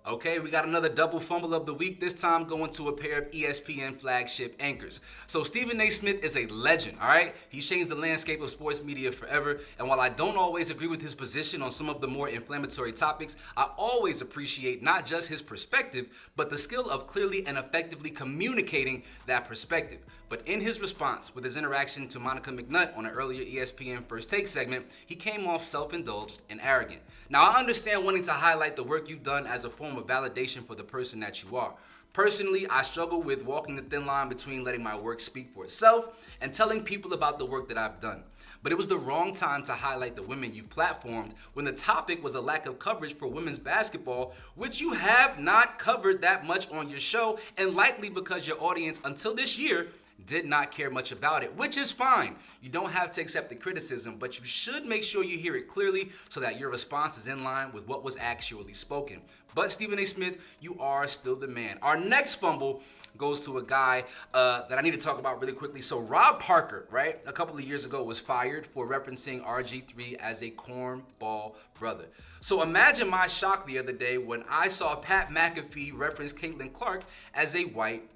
Okay, we got another double fumble of the week, this time going to a pair of ESPN flagship anchors. So Stephen A. Smith is a legend, all right? He's changed the landscape of sports media forever, and while I don't always agree with his position on some of the more inflammatory topics, I always appreciate not just his perspective, but the skill of clearly and effectively communicating that perspective. But in his response with his interaction to Monica McNutt on an earlier ESPN First Take segment, he came off self-indulged and arrogant. Now, I understand wanting to highlight the work you've done as a form of validation for the person that you are. Personally, I struggle with walking the thin line between letting my work speak for itself and telling people about the work that I've done. But it was the wrong time to highlight the women you've platformed when the topic was a lack of coverage for women's basketball, which you have not covered that much on your show, and likely because your audience until this year did not care much about it, which is fine. You don't have to accept the criticism, but you should make sure you hear it clearly so that your response is in line with what was actually spoken. But Stephen A. Smith, you are still the man. Our next fumble goes to a guy that I need to talk about really quickly. So Rob Parker, right, a couple of years ago was fired for referencing RG3 as a cornball brother. So imagine my shock the other day when I saw Pat McAfee reference Caitlin Clark as a white.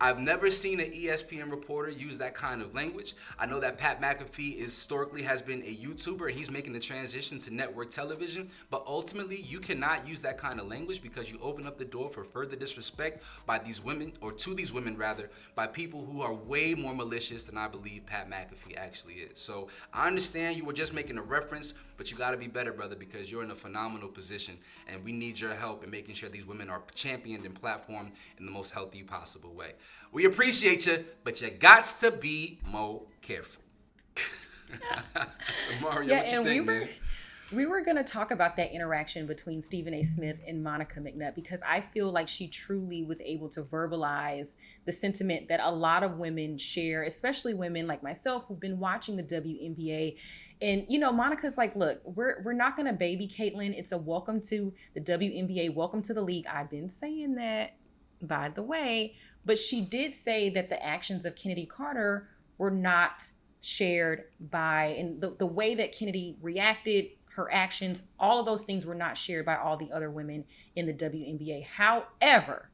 I've never seen an ESPN reporter use that kind of language. I know that Pat McAfee historically has been a YouTuber and he's making the transition to network television, but ultimately you cannot use that kind of language because you open up the door for further disrespect by these women, or to these women rather, by people who are way more malicious than I believe Pat McAfee actually is. So I understand you were just making a reference, but you gotta be better, brother, because you're in a phenomenal position and we need your help in making sure these women are championed and platformed in the most healthy possible way. We appreciate you, but you got to be more careful. So Mario, Yeah, what you and think, man? we were going to talk about that interaction between Stephen A. Smith and Monica McNutt because I feel like she truly was able to verbalize the sentiment that a lot of women share, especially women like myself who've been watching the WNBA. And Monica's like, look, we're not going to baby Caitlin. It's a welcome to the WNBA, welcome to the league. I've been saying that, by the way, but she did say that the actions of Kennedy Carter were not shared by, and the way that Kennedy reacted, her actions, all of those things were not shared by all the other women in the WNBA. However,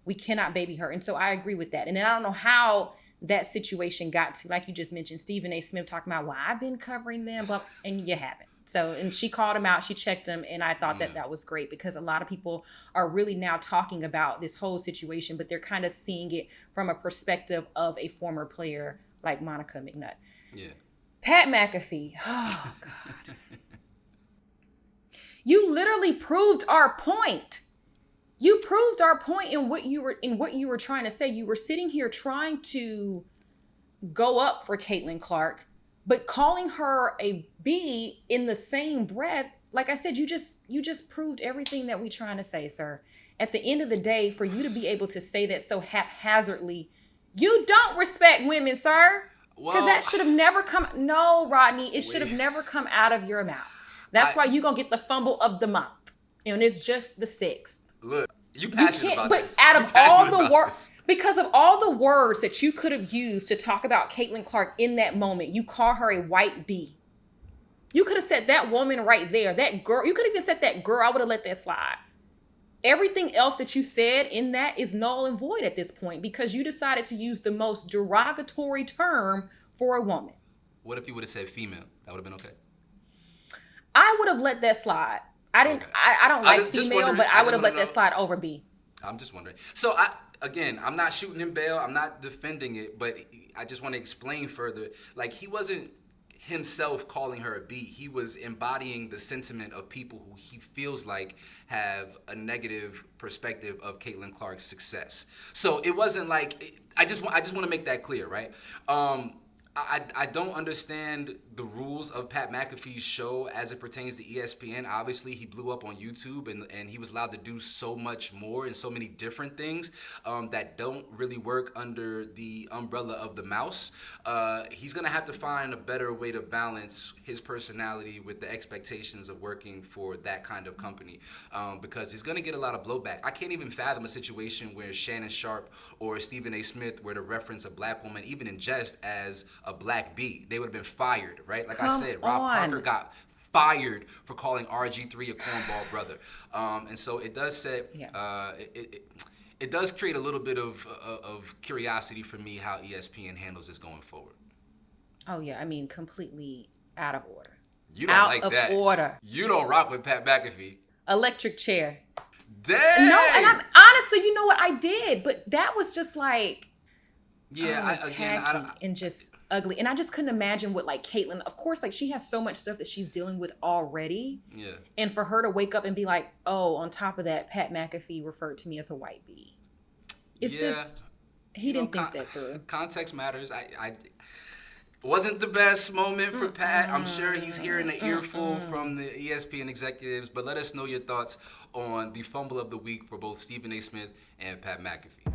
we cannot baby her. And so I agree with that. And then I don't know how that situation got to, like you just mentioned, Stephen A. Smith talking about, well, I've been covering them, but, and you haven't. So, and she called him out, she checked him, and I thought that was great because a lot of people are really now talking about this whole situation, but they're kind of seeing it from a perspective of a former player like Monica McNutt. Yeah. Pat McAfee, oh God. You literally proved our point. You proved our point in what you were trying to say. You were sitting here trying to go up for Caitlin Clark, but calling her a B in the same breath, like I said, you just proved everything that we're trying to say, sir. At the end of the day, for you to be able to say that so haphazardly, you don't respect women, sir. Because that should have never come. No, Rodney, it should have never come out of your mouth. That's why you're going to get the fumble of the month. And it's just the 6th. Look, you passionate about but this. Out of all the words, because of all the words that you could have used to talk about Caitlin Clark in that moment, you call her a white bee. You could have said that woman right there, that girl. You could have even said that girl. I would have let that slide. Everything else that you said in that is null and void at this point because you decided to use the most derogatory term for a woman. What if you would have said female? That would have been okay. I would have let that slide. I didn't. Okay. I don't like female, but I would have let that slide over B. I'm just wondering. So I'm not shooting him bail. I'm not defending it, but I just want to explain further. Like, he wasn't himself calling her a B. He was embodying the sentiment of people who he feels like have a negative perspective of Caitlin Clark's success. So it wasn't like, I just want to make that clear, right? I don't understand the rules of Pat McAfee's show as it pertains to ESPN. Obviously, he blew up on YouTube, and he was allowed to do so much more and so many different things that don't really work under the umbrella of the mouse. He's going to have to find a better way to balance his personality with the expectations of working for that kind of company because he's going to get a lot of blowback. I can't even fathom a situation where Shannon Sharp or Stephen A. Smith were to reference a black woman, even in jest, as a black bee. They would have been fired, right? Like I said, Rob Parker got fired for calling RG3 a cornball brother. And so it does set, it does create a little bit of curiosity for me how ESPN handles this going forward. Oh yeah, I mean completely out of order. You don't out like of that. Order. You don't rock with Pat McAfee. Electric chair. Dang. No, and I'm honestly, you know what I did, but that was just like, tacky and just ugly, and I just couldn't imagine what like Caitlyn. Of course, like she has so much stuff that she's dealing with already. Yeah. And for her to wake up and be like, oh, on top of that, Pat McAfee referred to me as a white bee. It's just he didn't think that through. Context matters. I wasn't the best moment for Pat. I'm sure he's hearing an earful from the ESPN executives, but let us know your thoughts on the fumble of the week for both Stephen A. Smith and Pat McAfee.